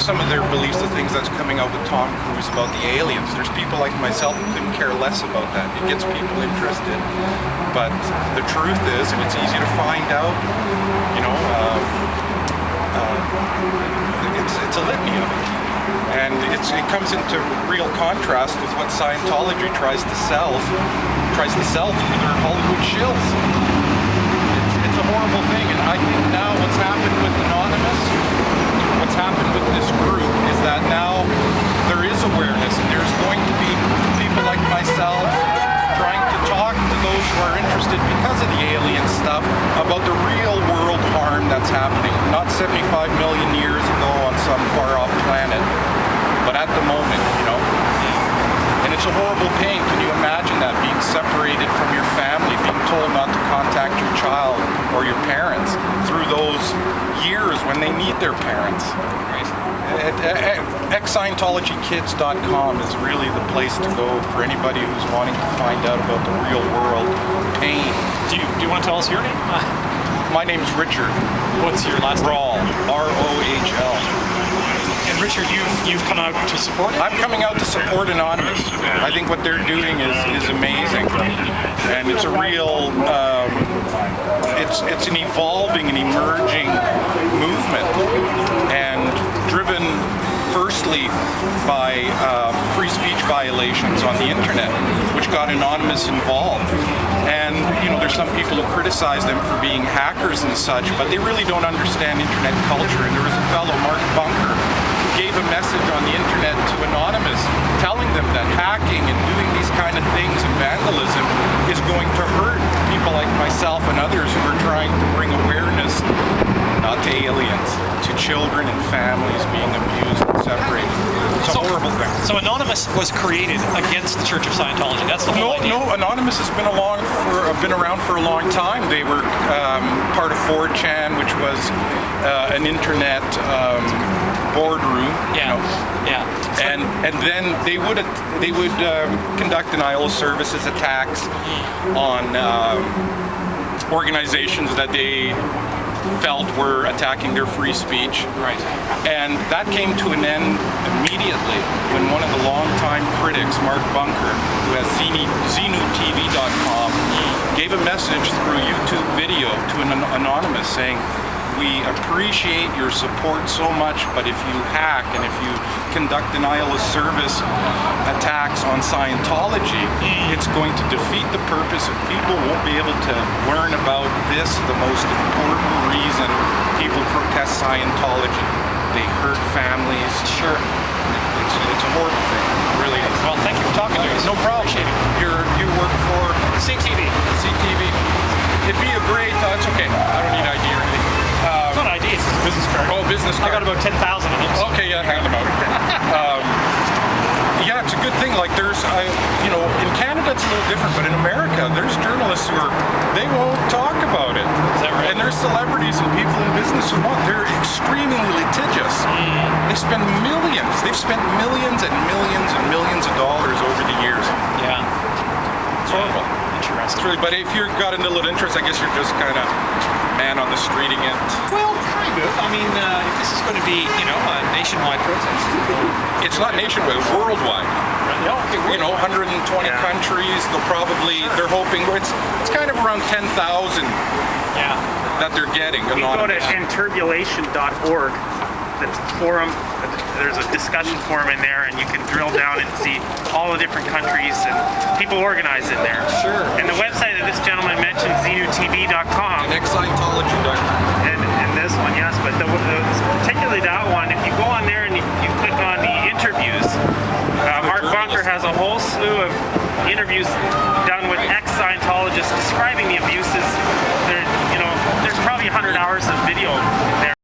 some of their beliefs, the things that's coming out with Tom Cruise about the aliens. There's people like myself who couldn't care less about that. It gets people interested. But the truth is, and it's easy to find out, you know, it's a litany of it. And it comes into real contrast with what Scientology tries to sell through their Hollywood shills. It's a horrible thing, and I think now what's happened with Anonymous, what's happened with this group, is that now there is awareness, and there's going to be people like myself trying to talk to those who are interested because of the alien stuff about the real world harm that's happening, not 75 million years ago on some far-off planet, but at the moment, you know. And it's a horrible pain. Can you imagine that, being separated from your family, being told not to contact your child or your parents through those years when they need their parents? Ex-Scientologykids.com is really the place to go for anybody who's wanting to find out about the real world pain. Do you want to tell us your name? My name's Richard. What's your last name? Rohl. R-O-H-L. And Richard, you've come out to support it? I'm coming out to support Anonymous. I think what they're doing is amazing, and it's a real, it's an evolving and emerging movement, and driven firstly by free speech violations on the internet, which got Anonymous involved. And you know, there's some people who criticize them for being hackers and such, but they really don't understand internet culture. And there was a fellow, Mark Bunker, who gave a message on the internet to Anonymous, telling them that hacking and doing these kind of things and vandalism is going to hurt people like myself and others who are trying to bring awareness, not to aliens, to children and families being abused and separated. It's a horrible thing. So Anonymous was created against the Church of Scientology. That's the whole idea. No, Anonymous has been around for a long time. They were part of 4chan, which was an internet boardroom. Yeah. You know. Yeah. And then they would conduct denial of services attacks on organizations that they felt were attacking their free speech. Right. And that came to an end immediately when one of the longtime critics, Mark Bunker, who has XenuTV.com, gave a message through a YouTube video to an Anonymous saying, "We appreciate your support so much, but if you hack and if you conduct denial of service attacks on Scientology, it's going to defeat the purpose, and people won't be able to learn about this, the most important reason people protest Scientology. They hurt families." Sure. It's a horrible thing. It really is. Well, thank you for talking to us. No problem. Appreciate it. You work for CTV. CTV. It'd be a great, it's okay. I don't need ID or anything. It's not ID, it's a business card. Oh, business card. I got about 10,000 of them. So. Okay, yeah, hand them out. Yeah, it's a good thing. Like you know, in Canada it's a little different, but in America, there's journalists who they won't talk about it. Is that right? And there's celebrities and people in business who won't. They're extremely litigious. They spend millions. They've spent millions and millions and millions of dollars over the years. Yeah. It's horrible. Interesting. It's really, but if you've got a little interest, I guess you're just kind of man on the streeting it. Well, kind of. I mean, if this is going to be, you know, a nationwide protest. It's not nationwide, it's worldwide. Yeah, okay, You know, 120 countries. They're hoping it's kind of around 10,000 that they're getting. You go to Anonymous. interbulation.org. That's a forum. There's a discussion forum in there, and you can drill down and see all the different countries and people organized in there. Sure. And the website that this gentleman mentioned, XenuTV.com. And Scientology.com. And this one, yes, but particularly that one, if you go on there and you click on the interviews, Mark Bunker has a whole slew of interviews done with ex-Scientologists describing the abuses. There's probably 100 hours of video there.